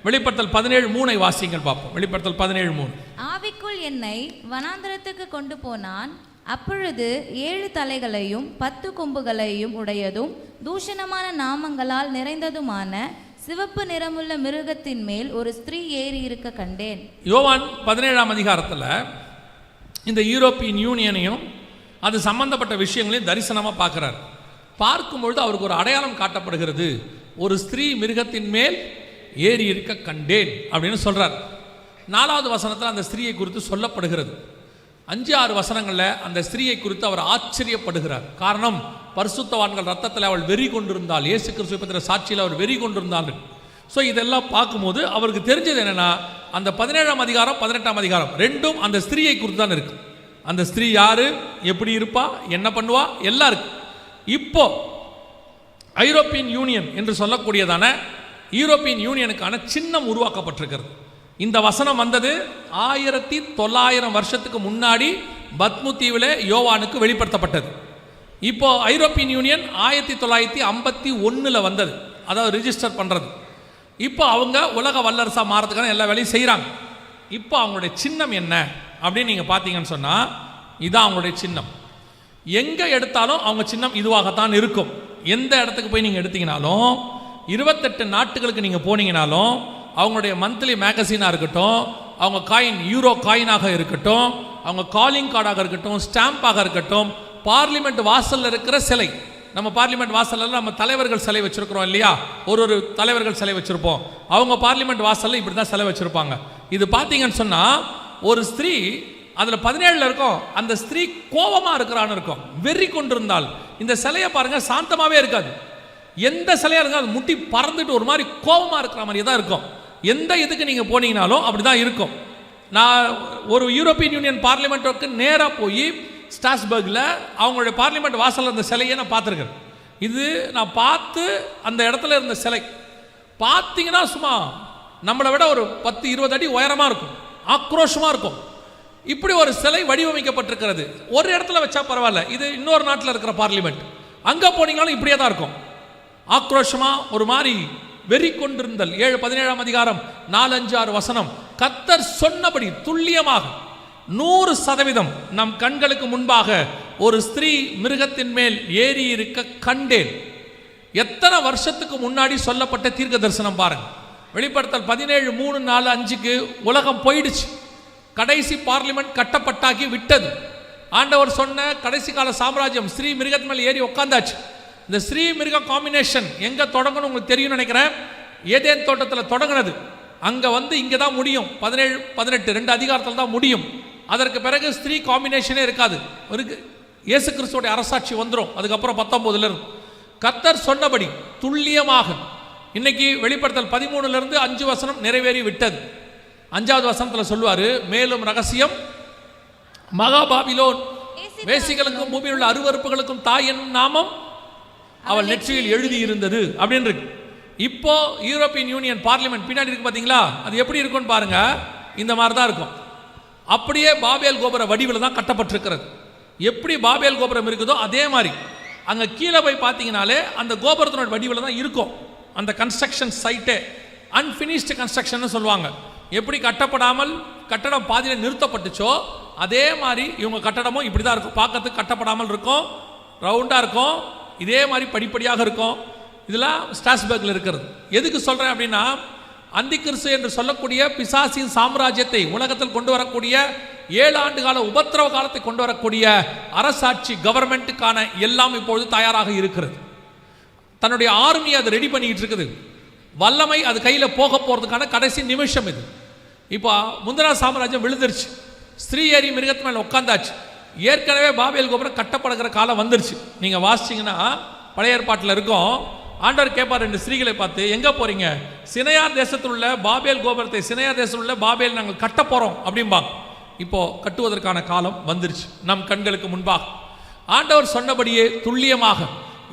வெளிப்படுத்தல் 17:3 வாசிங்கள் பார்ப்போம். வெளிப்படுத்தல் 17:3. ஆவிக்குள் என்னை வனாந்தரத்துக்கு கொண்டு போனான். அப்பொழுது 7 தலைகளையும் 10 கொம்புகளையும் உடையதும் தூஷணமான நாமங்களால் நிறைந்ததுமான சிவப்பு நிறமுள்ள மிருகத்தின் மேல் ஒரு ஸ்திரீ ஏறி இருக்க கண்டேன். யோவான் 17ஆம் அதிகாரத்தில் இந்த யூரோப்பியன் யூனியனையும் அது சம்பந்தப்பட்ட விஷயங்களையும் தரிசனமாக பார்க்குறார். பார்க்கும்பொழுது அவருக்கு ஒரு அடையாளம் காட்டப்படுகிறது. ஒரு ஸ்திரீ மிருகத்தின் மேல் ஏறி இருக்க கண்டேன் அப்படின்னு சொல்கிறார். 4வது வசனத்தில் அந்த ஸ்திரீயை குறித்து சொல்லப்படுகிறது. 5-6 வசனங்களில் அந்த ஸ்திரீயை குறித்து அவர் ஆச்சரியப்படுகிறார். காரணம், பரிசுத்தவான்கள் ரத்தத்தில் அவள் வெறி கொண்டிருந்தாள், இயேசு கிறிஸ்துவை பற்றின சாட்சியில் அவர் வெறி கொண்டிருந்தாள். ஸோ இதெல்லாம் பார்க்கும்போது அவருக்கு தெரிஞ்சது என்னென்னா, அந்த 17ஆம் அதிகாரம் 18ஆம் அதிகாரம் ரெண்டும் அந்த ஸ்திரீயை குறித்து தான் இருக்கு. அந்த ஸ்திரீ யாரு, எப்படி இருப்பா, என்ன பண்ணுவா, எல்லாம் இருக்கு. இப்போ ஐரோப்பியன் யூனியன் என்று சொல்லக்கூடியதான யூரோப்பியன் யூனியனுக்கான சின்னம் உருவாக்கப்பட்டிருக்கிறது. இந்த வசனம் வந்தது 1900 வருஷத்துக்கு முன்னாடி பத்மு தீவில் யோவானுக்கு வெளிப்படுத்தப்பட்டது. இப்போ ஐரோப்பியன் யூனியன் 1951 வந்தது, அதாவது ரிஜிஸ்டர் பண்ணுறது. இப்போ அவங்க உலக வல்லரசாக மாறதுக்கான எல்லா வேலையும் செய்கிறாங்க. இப்போ அவங்களுடைய சின்னம் என்ன அப்படின்னு நீங்கள் பார்த்தீங்கன்னு சொன்னால், இதுதான் அவங்களுடைய சின்னம். எங்கே எடுத்தாலும் அவங்க சின்னம் இதுவாகத்தான் இருக்கும். எந்த இடத்துக்கு போய் நீங்கள் எடுத்தீங்கனாலும், 28 நாட்டுகளுக்கு நீங்கள் போனீங்கனாலும், அவங்களுடைய மந்த்லி மேகசினாக இருக்கட்டும், அவங்க காயின் யூரோ காயினாக இருக்கட்டும், அவங்க காலிங் கார்டாக இருக்கட்டும், ஸ்டாம்பாக இருக்கட்டும், பார்லிமெண்ட் வாசலில் இருக்கிற சிலை, நம்ம பார்லிமெண்ட் வாசலில் நம்ம தலைவர்கள் சிலை வச்சுருக்கிறோம் இல்லையா, ஒரு தலைவர்கள் சிலை வச்சுருப்போம். அவங்க பார்லிமெண்ட் வாசலில் இப்படி தான் சிலை வச்சுருப்பாங்க. இது பார்த்தீங்கன்னு சொன்னால், ஒரு ஸ்திரீ அதில் 17 இருக்கும், அந்த ஸ்திரீ கோபமாக இருக்கிறான்னு இருக்கும், வெறி கொண்டிருந்தால். இந்த சிலையை பாருங்கள், சாந்தமாகவே இருக்காது. எந்த சிலையாக இருந்தால் அது முட்டி பறந்துட்டு ஒரு மாதிரி கோபமாக இருக்கிற மாதிரியே தான் இருக்கும். எந்த இதுக்கு நீங்கள் போனீங்கனாலும் அப்படி தான் இருக்கும். நான் ஒரு யூரோப்பியன் யூனியன் பார்லிமெண்ட்டுக்கு நேராக போய் ஸ்ட்ராஸ்பர்கில் அவங்களுடைய பார்லிமெண்ட் வாசலில் இருந்த சிலையை நான் பார்த்துருக்கேன். இது நான் பார்த்து அந்த இடத்துல இருந்த சிலை பார்த்தீங்கன்னா சும்மா நம்மளை விட ஒரு 10-20 அடி உயரமாக இருக்கும், ஆக்ரோஷமாக இருக்கும். இப்படி ஒரு சிலை வடிவமைக்கப்பட்டிருக்கிறது. ஒரு இடத்துல வச்சா பரவாயில்ல, இது இன்னொரு நாட்டில் இருக்கிற பார்லிமெண்ட். அங்கே போனீங்கனாலும் இப்படியே தான் இருக்கும், ஆக்ரோஷமாக ஒரு மாதிரி வெறி கொண்டிருந்தல். 17ஆம் அதிகாரம் 4-5-6 வசனம், கர்த்தர் சொன்னபடி துல்லியமாக 100% நம் கண்களுக்கு முன்பாக ஒரு ஸ்திரீ மிருகத்தின் மேல் ஏறி இருக்க கண்டேன். எத்தனை வருஷத்துக்கு முன்னாடி சொல்லப்பட்ட தீர்க்க தரிசனம் பாருங்க. வெளிப்படுத்தல் 17:3-4-5க்கு உலகம் போயிடுச்சு. கடைசி பார்லிமெண்ட் கட்டப்பட்டாக்கி விட்டது. ஆண்டவர் சொன்ன கடைசி கால சாம்ராஜ்யம் ஸ்ரீ மிருகத்தின் மேல் ஏறி உட்காந்தாச்சு. இந்த ஸ்ரீ மிருக காம்பினேஷன் எங்கே தொடங்கணும் உங்களுக்கு தெரியும் நினைக்கிறேன். ஏதேன் தோட்டத்தில் தொடங்கினது, அங்கே வந்து இங்கே தான் முடியும். 17-18 2 அதிகாரத்தில் தான் முடியும். அதற்கு பிறகு ஸ்திரீ காம்பினேஷனே இருக்காது. ஒரு இயேசு கிறிஸ்துவோடைய அரசாட்சி வந்துடும். அதுக்கப்புறம் 19 கர்த்தர் சொன்னபடி துல்லியமாக இன்னைக்கு வெளிப்படுத்தல் 13 5 வசனம் நிறைவேறி விட்டது. 5வது வசனத்தில் சொல்லுவார், மேலும் ரகசியம், மகா பாபிலோன் வேசிகளுக்கும் பூமியில் உள்ள அருவருப்புகளுக்கும் தாய் என்னும் நாமம் அவள் நெற்றியில் எழுதி இருந்தது அப்படின்னு இருக்கு. இப்போ யூரோப்பியன் யூனியன் பார்லிமெண்ட் பின்னாடி இருக்கு பார்த்தீங்களா, அது எப்படி இருக்கும்னு பாருங்க. இந்த மாதிரி தான் இருக்கும். அப்படியே பாபேல் கோபுர வடிவில் தான் கட்டப்பட்டிருக்கிறது. எப்படி பாபேல் கோபுரம் இருக்குதோ அதே மாதிரி அங்கே கீழே போய் பார்த்தீங்கனாலே அந்த கோபுரத்தினோட வடிவில் தான் இருக்கும். அந்த கன்ஸ்ட்ரக்ஷன் சைட்டே அன்ஃபினிஷ்டு கன்ஸ்ட்ரக்ஷன் சொல்லுவாங்க. எப்படி கட்டப்படாமல் கட்டடம் பாதியில் நிறுத்தப்பட்டுச்சோ அதே மாதிரி இவங்க கட்டடமும் இப்படி தான் இருக்கும். பார்க்கறதுக்கு கட்டப்படாமல் இருக்கும், ரவுண்டாக இருக்கும், இதே மாதிரி படிப்படியாக இருக்கும். இதெல்லாம் ஸ்ட்ராஸ்பர்கில் இருக்கிறது. எதுக்கு சொல்கிறேன் அப்படின்னா, அந்திகிறிஸ்து என்று சொல்லக்கூடிய பிசாசின் சாம்ராஜ்யத்தை உலகத்தில் கொண்டு வரக்கூடிய 7 ஆண்டு கால உபத்திரவ காலத்தை கொண்டு வரக்கூடிய அரசாட்சி கவர்மெண்ட்டுக்கான எல்லாம் இப்பொழுது தயாராக இருக்கிறது. தன்னுடைய ஆர்மி அதை ரெடி பண்ணிக்கிட்டு இருக்குது. வல்லமை அது கையில் போக போகிறதுக்கான கடைசி நிமிஷம் இது. இப்போ முந்திரா சாம்ராஜ்யம் விழுந்துருச்சு, ஸ்திரீ ஏறி மிருகத்து மேலே உட்காந்தாச்சு. ஏற்கனவே பாபேல் கோபுரம் கட்டப்படுகிற காலம் வந்துருச்சு. நீங்கள் வாசிச்சிங்கன்னா பழைய ஏற்பாட்டில் இருக்கும். ஆண்டவர் கேட்பார் 2 ஸ்திரீகளை பார்த்து, எங்கே போகிறீங்க? சினையார் தேசத்தில் உள்ள பாபேல் கோபுரத்தை, சினையார் தேசத்தில் உள்ள பாபேல் நாங்கள் கட்ட போகிறோம் அப்படிம்பாங்க. இப்போது கட்டுவதற்கான காலம் வந்துருச்சு நம் கண்களுக்கு முன்பாக. ஆண்டவர் சொன்னபடியே துல்லியமாக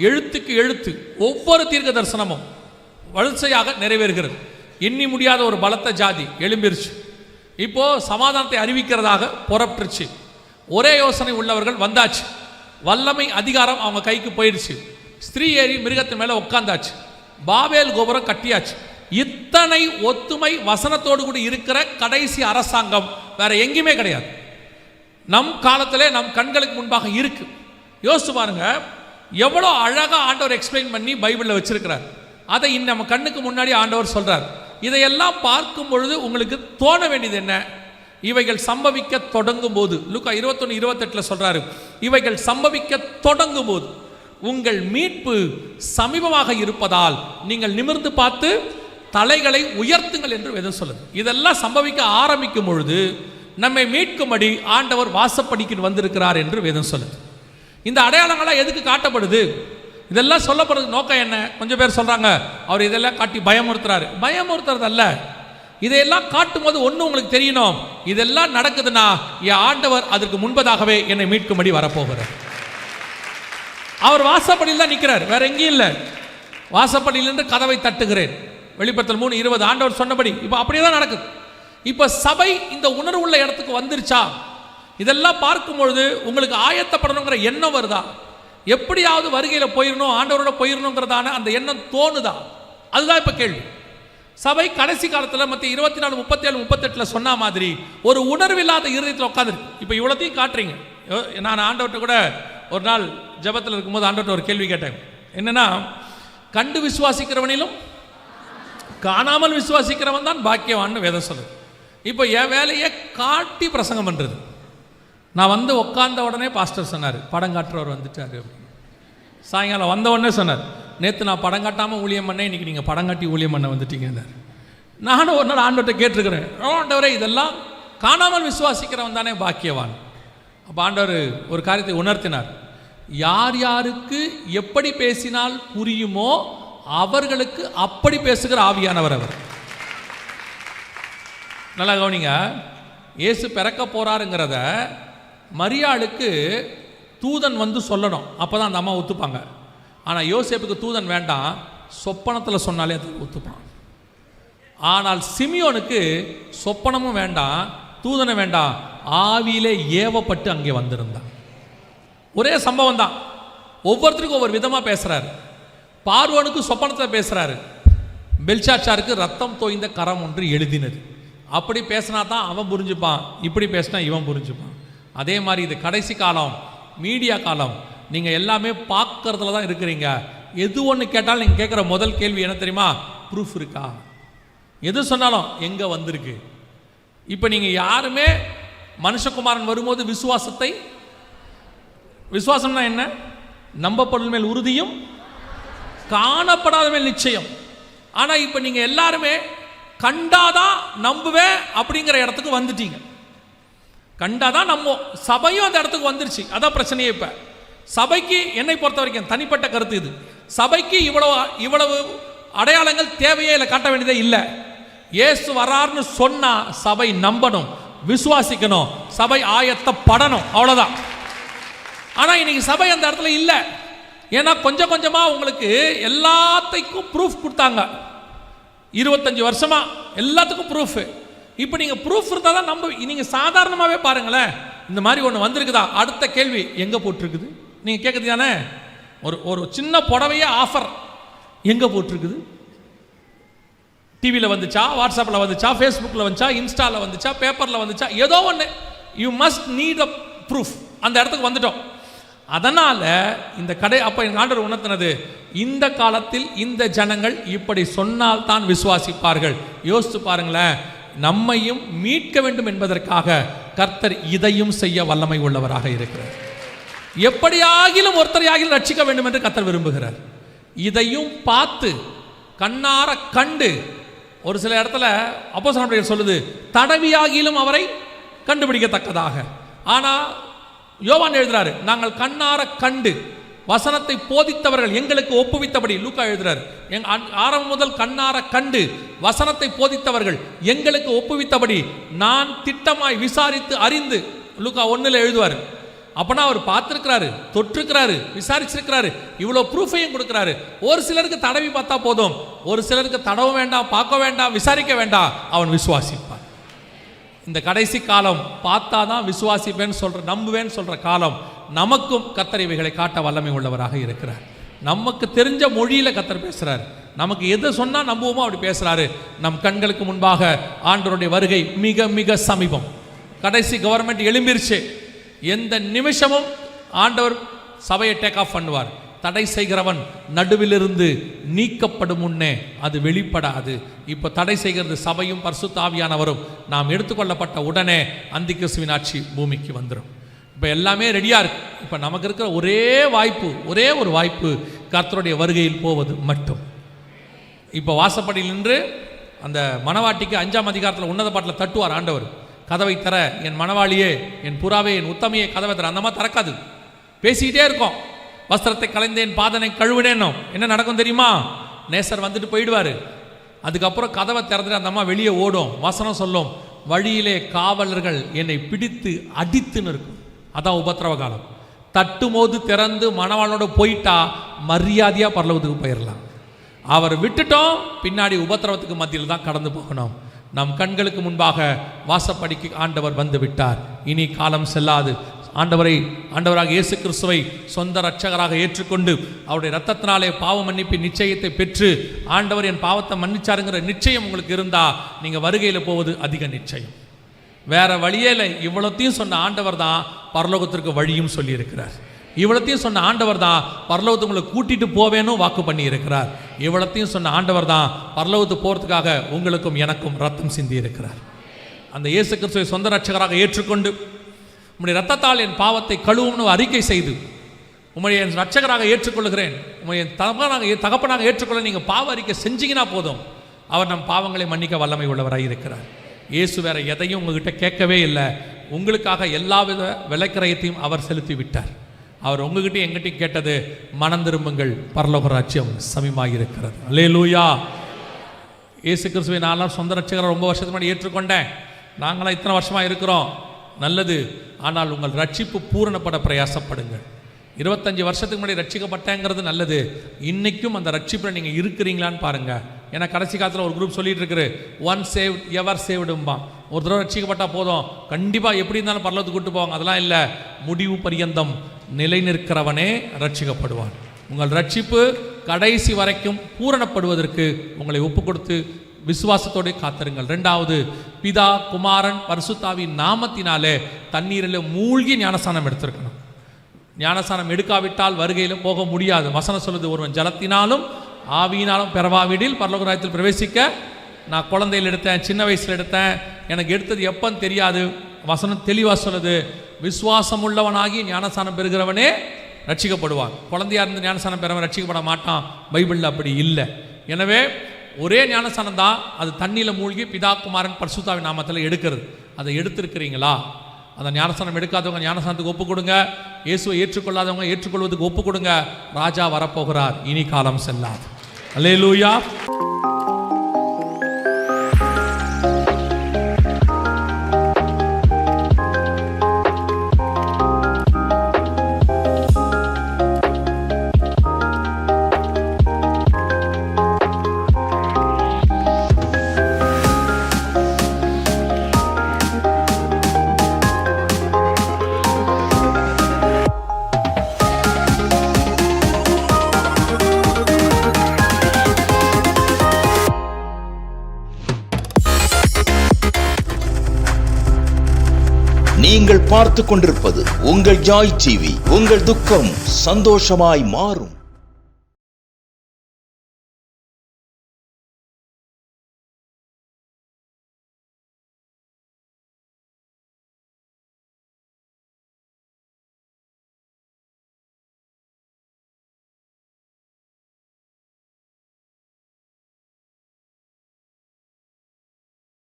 எழுத்துக்கு எழுத்து ஒவ்வொரு தீர்க்க தரிசனமும் வரிசையாக நிறைவேறுகிறது. எண்ணி முடியாத ஒரு பலத்த ஜாதி எழும்பிருச்சு. இப்போது சமாதானத்தை அறிவிக்கிறதாக புறப்பட்டுருச்சு. ஒரே யோசனை உள்ளவர்கள் வந்தாச்சு. வல்லமை அதிகாரம் அவங்க கைக்கு போயிடுச்சு. ஸ்திரீ ஏறி மிருகத்தின் மேலே உட்காந்தாச்சு. பாபேல் கோபுரம் கட்டியாச்சு. இத்தனை ஒத்துமை வசனத்தோடு கூட இருக்கிற கடைசி அரசாங்கம் வேற எங்கேயுமே கிடையாது. நம் காலத்திலே நம் கண்களுக்கு முன்பாக இருக்கு. யோசிச்சு பாருங்க, எவ்வளோ அழகா ஆண்டவர் எக்ஸ்பிளைன் பண்ணி பைபிளில் வச்சிருக்கிறார். அதை நம்ம கண்ணுக்கு முன்னாடி ஆண்டவர் சொல்றார். இதையெல்லாம் பார்க்கும் பொழுது உங்களுக்கு தோண வேண்டியது என்ன? இவைகள் சம்பவிக்க தொடங்கும் போது, லூக்கா 21:28 சொல்றாரு, இவைகள் சம்பவிக்க தொடங்கும் போது உங்கள் மீட்பு சமீபமாக இருப்பதால் நீங்கள் நிமிர்ந்து பார்த்து தலைகளை உயர்த்துங்கள் என்று வேதம் சொல்லுது. இதெல்லாம் சம்பவிக்க ஆரம்பிக்கும் பொழுது நம்மை மீட்கும்படி ஆண்டவர் வாசப்படிக்கு வந்திருக்கிறார் என்று வேதம் சொல்லுது. இந்த அடையாளங்கள்லாம் எதுக்கு காட்டப்படுது? இதெல்லாம் சொல்லப்படுறது நோக்கம் என்ன? கொஞ்சம் பேர் சொல்றாங்க அவர் இதெல்லாம் காட்டி பயமுறுத்துறாரு. பயமுறுத்துறது அல்ல. இதையெல்லாம் காட்டும் போது ஒன்று உங்களுக்கு தெரியணும், இதெல்லாம் நடக்குதுன்னா என் ஆண்டவர் அதற்கு முன்பதாகவே என்னை மீட்கும்படி வரப்போகிறார். அவர் வாசப்படியில் தான் நிற்கிறார், வேற எங்கேயும் இல்லை. வாசப்படியில் நின்று கதவை தட்டுகிறேன், வெளிப்படுத்தல் 3:20 ஆண்டவர் சொன்னபடி இப்போ அப்படியே தான் நடக்குது. இப்போ சபை இந்த உணர்வுள்ள இடத்துக்கு வந்துருச்சா? இதெல்லாம் பார்க்கும் பொழுது உங்களுக்கு ஆயத்தப்படணுங்கிற எண்ணம் வருதா? எப்படியாவது வருகையில் போயிடணும், ஆண்டவரோட போயிடணுங்கிறதான அந்த எண்ணம் தோணுதா? அதுதான் இப்போ கேள்வி. சபை கடைசி காலத்தில் மத்திய 24, 37, 38 சொன்ன மாதிரி ஒரு உணர்வில்லாத இருதயத்தில் உட்காந்துருக்கு. இப்போ இவ்வளோத்தையும் காட்டுறீங்க. நான் ஆண்டவர்கிட்ட கூட ஒரு நாள் ஜபத்தில் இருக்கும்போது ஆண்டவர்கிட்ட ஒரு கேள்வி கேட்டேன். என்னன்னா, கண்டு விசுவாசிக்கிறவனிலும் காணாமல் விசுவாசிக்கிறவன் தான் பாக்கியவான்னு வேதம் சொல்லுது. இப்போ என் வேலையை காட்டி பிரசங்கம் பண்ணுறது. நான் வந்து உட்கார்ந்த உடனே பாஸ்டர் சொன்னார், படம் காட்டுறவர் வந்துட்டார். சாயங்காலம் வந்த உடனே சொன்னார், நேற்று நான் படம் காட்டாமல் ஊழியம் பண்ணேன், இன்றைக்கி நீங்கள் படம் காட்டி ஊழியம் பண்ண வந்துட்டீங்கன்னார். நானும் ஒரு நாள் ஆண்டவர்கிட்ட கேட்டிருக்கிறேன், ஆண்டவரே இதெல்லாம் காணாமல் விசுவாசிக்கிறவன் தானே பாக்கியவான். அப்போ ஆண்டவர் ஒரு காரியத்தை உணர்த்தினார். யார் யாருக்கு எப்படி பேசினால் புரியுமோ அவர்களுக்கு அப்படி பேசுகிற ஆவியானவர் அவர். நல்லா கவனிங்க, இயேசு பிறக்க போறாருங்கிறத மரியாளுக்கு தூதன் வந்து சொல்லணும், அப்போ தான் அந்த அம்மா ஒத்துப்பாங்க. ஆனால் யோசேப்புக்கு தூதன் வேண்டாம், சொப்பனத்தில் சொன்னாலே அது ஒத்துப்பான். ஆனால் சிமியோனுக்கு சொப்பனமும் வேண்டாம், தூதனை வேண்டாம், ஆவியிலே ஏவப்பட்டு அங்கே வந்திருந்தான். ஒரே சம்பவம் தான், ஒவ்வொருத்தருக்கும் ஒவ்வொரு விதமாக பேசுகிறாரு. பார்வோனுக்கு சொப்பனத்தில் பேசுகிறாரு, பெல்ஷாத்சாருக்கு ரத்தம் தோய்ந்த கரம் ஒன்று எழுதினது. அப்படி பேசினா தான் அவன் புரிஞ்சுப்பான், இப்படி பேசினா இவன் புரிஞ்சுப்பான். அதே மாதிரி இது கடைசி காலம், மீடியா காலம். நீங்கள் எல்லாமே பார்க்கறதுல தான் இருக்கிறீங்க. எது ஒன்று கேட்டாலும் நீங்கள் கேட்குற முதல் கேள்வி என்ன தெரியுமா? ப்ரூஃப் இருக்கா? எது சொன்னாலும் எங்கே வந்திருக்கு? இப்போ நீங்கள் யாருமே மனுஷகுமாரன் வரும்போது விசுவாசம்னா என்ன? நம்பப்படும் மேல் உறுதியும் காணப்படாத மேல் நிச்சயம். ஆனால் இப்போ நீங்கள் எல்லாருமே கண்டாதான் நம்புவேன் அப்படிங்கிற இடத்துக்கு வந்துட்டீங்க. கண்டாதான் நம்புவோம். சபையும் அந்த இடத்துக்கு வந்துருச்சு. அதான் பிரச்சனையே. இப்போ சபைக்கு என்னை பொறுத்த வரைக்கும் தனிப்பட்ட கருத்து இது, சபைக்கு இவ்வளவு அடையாளங்கள் தேவையே இல்லை, காட்ட வேண்டியதே இல்லை. இயேசு வரார்னு சொன்னா சபை நம்பணும், விசுவாசிக்கணும், சபை ஆயத்தப்படணும், அவ்வளோதான். ஆனால் இன்னைக்கு சபை அந்த இடத்துல இல்லை. ஏன்னா கொஞ்சம் கொஞ்சமாக உங்களுக்கு எல்லாத்துக்கும் ப்ரூஃப் கொடுத்தாங்க. 25 வருஷமா எல்லாத்துக்கும் ப்ரூஃப். இப்போ நீங்கள் ப்ரூஃப் இருந்தால் தான் நம்ப. நீங்கள் சாதாரணமாகவே பாருங்களேன், இந்த மாதிரி ஒன்று வந்திருக்குதா? அடுத்த கேள்வி எங்கே போட்டிருக்குது? நீங்கள் கேட்குறது தானே. ஒரு சின்ன புடவையே ஆஃபர் எங்கே போட்டிருக்குது? டிவியில் வந்துச்சா, வாட்ஸ்அப்பில் வந்துச்சா, ஃபேஸ்புக்கில் வந்துச்சா, இன்ஸ்டாவில் வந்துச்சா, பேப்பரில் வந்துச்சா, ஏதோ ஒன்று. You must need a proof. அந்த இடத்துக்கு வந்துட்டோம். அதனால் இந்த அப்போ எங்கள் ஆண்டவர் உணர்த்தினது, இந்த காலத்தில் இந்த ஜனங்கள் இப்படி சொன்னால் தான் விசுவாசிப்பார்கள். யோசித்து பாருங்களேன், நம்மையும் மீட்க வேண்டும் என்பதற்காக கர்த்தர் இதையும் செய்ய வல்லமை உள்ளவராக இருக்கிறார். எப்படியாகிலும் ஒருத்தரையாகிலும் ரட்சிக்க வேண்டும் என்று கர்த்தர் விரும்புகிறார். இதையும் பார்த்து கண்ணார கண்டு, ஒரு சில இடத்துல அப்போஸ்தலர் சொல்லுது, தடவியாகிலும் அவரை கண்டுபிடிக்கத்தக்கதாக. ஆனால் யோவான் எழுதுறாரு, நாங்கள் கண்ணார கண்டு வசனத்தை போதித்தவர்கள் எங்களுக்கு ஒப்புவித்தபடி. லூக்கா எழுதுறாரு, ஆரம்பம் முதல் கண்ணார கண்டு வசனத்தை போதித்தவர்கள் எங்களுக்கு ஒப்புவித்தபடி நான் திட்டமாய் விசாரித்து அறிந்து. லூக்கா 1 எழுதுவார். அப்பனா அவர் பார்த்துருக்கிறாரு, தொற்றுக்கிறாரு, விசாரிச்சிருக்கிறாரு, இவ்வளோ ப்ரூஃபையும் கொடுக்குறாரு. ஒரு சிலருக்கு தடவி பார்த்தா போதும், ஒரு சிலருக்கு தடவ வேண்டாம், பார்க்க வேண்டாம், விசாரிக்க வேண்டாம், அவன் விசுவாசிப்பான். இந்த கடைசி காலம் பார்த்தா தான் விசுவாசிப்பேன்னு சொல்ற, நம்புவேன்னு சொல்ற காலம். நமக்கும் கர்த்தர் இவைகளை காட்ட வல்லமை உள்ளவராக இருக்கிறார். நமக்கு தெரிஞ்ச மொழியில கர்த்தர் பேசுறாரு. நமக்கு எதை சொன்னா நம்புவோமோ அப்படி பேசுறாரு. நம் கண்களுக்கு முன்பாக ஆண்டவருடைய வருகை மிக மிக சமீபம். கடைசி கவர்மெண்ட் எழும்பிருச்சு. எந்த நிமிஷமும் ஆண்டவர் சபையை டேக் ஆஃப் பண்ணுவார். தடை செய்கிறவன் நடுவிலிருந்து நீக்கப்படும் முன்னே அது வெளிப்படாது. இப்போ தடை செய்கிறது சபையும் பரிசுத்த ஆவியானவரும். நாம் எடுத்துக்கொள்ளப்பட்ட உடனே அந்திகிறிஸ்துவின் ஆட்சி பூமிக்கு வந்துடும். இப்போ எல்லாமே ரெடியாக இருக்கு. இப்போ நமக்கு இருக்கிற ஒரே வாய்ப்பு, ஒரே ஒரு வாய்ப்பு, கர்த்தருடைய வருகையில் போவது மட்டும். இப்போ வாசப்படியில் நின்று அந்த மணவாட்டிக்கு 5ஆம் அதிகாரத்தில் உன்னத பாட்டில் தட்டுவார் ஆண்டவர். கதவை தர என் மணவாளியே, என் புறாவே, என் உத்தமையே, கதவை தர. அந்த மாதிரி திறக்காது, பேசிக்கிட்டே இருக்கோம். வஸ்திரத்தை கலைந்தேன், பாதனை கழுவினேனோ. என்ன நடக்கும் தெரியுமா? நேசர் வந்துட்டு போயிடுவார். அதுக்கப்புறம் கதவை திறந்துட்டு அந்த அம்மா வெளியே ஓடும். வசனம் சொல்லும், வழியிலே காவலர்கள் என்னை பிடித்து அடித்துன்னு இருக்கும். அதான் உபத்திரவ காலம். தட்டுமோது திறந்து மணவாளோட போயிட்டா மரியாதையாக பரலோகத்துக்கு போயிடலாம். அவர் விட்டுட்டோம், பின்னாடி உபத்திரவத்துக்கு மத்தியில் தான் கடந்து போகணும். நம் கண்களுக்கு முன்பாக வாசப்படிக்கு ஆண்டவர் வந்து விட்டார். இனி காலம் செல்லாது. ஆண்டவராக இயேசு கிறிஸ்துவை சொந்த இரட்சகராக ஏற்றுக்கொண்டு அவருடைய இரத்தத்தினாலே பாவ மன்னிப்பின் நிச்சயத்தை பெற்று ஆண்டவர் என் பாவத்தை மன்னிச்சாருங்கிற நிச்சயம் உங்களுக்கு இருந்தால் நீங்கள் வருகையில் போவது அதிக நிச்சயம். வேற வழியே இல்லை. இவ்வளோத்தையும் சொன்ன ஆண்டவர் தான் பரலோகத்திற்கு வழியும் சொல்லியிருக்கிறார். இவ்வளத்தையும் சொன்ன ஆண்டவர் தான் பரலோகத்தை உங்களை கூட்டிட்டு போவேன்னு வாக்கு பண்ணி இருக்கிறார். இவ்வளத்தையும் சொன்ன ஆண்டவர் தான் பரலோகத்துக்கு போகிறதுக்காக உங்களுக்கும் எனக்கும் ரத்தம் சிந்தி இருக்கிறார். அந்த இயேசு கிறிஸ்துவை சொந்த இரட்சகராக ஏற்றுக்கொண்டு உம்முடைய ரத்தத்தால் என் பாவத்தை கழுவும்னு அறிக்கை செய்து உம்முடைய என் இரட்சகராக ஏற்றுக்கொள்கிறேன், உம்முடைய தகப்பனாக ஏற்றுக்கொள்ள நீங்கள் பாவ அறிக்கை செஞ்சீங்கன்னா போதும், அவர் நம் பாவங்களை மன்னிக்க வல்லமை உள்ளவராக இருக்கிறார். இயேசு வேற எதையும் உங்ககிட்ட கேட்கவே இல்லை. உங்களுக்காக எல்லா வித விலைக்கிரயத்தையும் அவர் செலுத்தி விட்டார். அவர் உங்ககிட்ட எங்கிட்டையும் கேட்டது, மனம் திரும்புங்கள், பரலோக ராஜ்யம் சமீபமாக இருக்கிறது. அல்லேலூயா. இயேசு கிறிஸ்துவை நான் சொந்த ரட்சகரை ரொம்ப வருஷத்துக்கு முன்னாடி ஏற்றுக்கொண்டேன். நாங்களாம் இத்தனை வருஷமாக இருக்கிறோம். நல்லது. ஆனால் உங்கள் ரட்சிப்பு பூரணப்பட பிரயாசப்படுங்கள். 25 வருஷத்துக்கு முன்னாடி ரட்சிக்கப்பட்டேங்கிறது நல்லது. இன்றைக்கும் அந்த ரட்சிப்பில் நீங்கள் இருக்கிறீங்களான்னு பாருங்கள். ஏன்னா கடைசி காலத்தில் ஒரு குரூப் சொல்லிட்டு இருக்குது, ஒன் சேவ் எவர் சேவ்டும்பா. ஒரு தடவை ரட்சிக்கப்பட்டால் போதும், கண்டிப்பாக எப்படி இருந்தாலும் பரலோகத்துக்கு கூட்டு போவாங்க. அதெல்லாம் இல்லை. முடிவு பரியந்தம் நிலை நிற்கிறவனே ரட்சிக்கப்படுவான். உங்கள் ரட்சிப்பு கடைசி வரைக்கும் பூரணப்படுவதற்கு உங்களை ஒப்பு கொடுத்து விசுவாசத்தோடு காத்திருங்கள். 2வது, பிதா குமாரன் பரிசுத்தாவின் நாமத்தினாலே தண்ணீரில் மூழ்கி ஞானஸ்நானம் எடுத்திருக்கணும். ஞானஸ்நானம் எடுக்காவிட்டால் வருகையில் போக முடியாது. வசனம் சொல்லுது, ஒருவன் ஜலத்தினாலும் ஆவியினாலும் பெறவாவிடில் பரலோக ராஜ்யத்தில் பிரவேசிக்க. நான் குழந்தையில் எடுத்தேன், சின்ன வயசில் எடுத்தேன், எனக்கு எடுத்தது எப்போன்னு தெரியாது. வசனம் தெளிவாக சொல்லுது, விசுவாசம் உள்ளவனாகி ஞானஸ்நானம் பெறுகிறவனே ரட்சிக்கப்படுவான். குழந்தையாக இருந்து ஞானஸ்நானம் பெறவன் ரட்சிக்கப்பட மாட்டான். பைபிளில் அப்படி இல்லை. எனவே ஒரே ஞானஸ்நானம் தான், அது தண்ணியில் மூழ்கி பிதா குமாரன் பரிசுத்தாவின் நாமத்தில் எடுக்கிறது. அதை எடுத்திருக்கிறீங்களா? அந்த ஞானஸ்நானம் எடுக்காதவங்க ஞானஸ்நானத்துக்கு ஒப்பு கொடுங்க. இயேசுவை ஏற்றுக்கொள்ளாதவங்க ஏற்றுக்கொள்வதுக்கு ஒப்பு கொடுங்க. ராஜா வரப்போகிறார், இனி காலம் செல்லாது. அல்லேலூயா. நீங்கள் பார்த்து கொண்டிருப்பது உங்கள் ஜாய் டிவி. உங்கள் துக்கம் சந்தோஷமாய் மாறும்.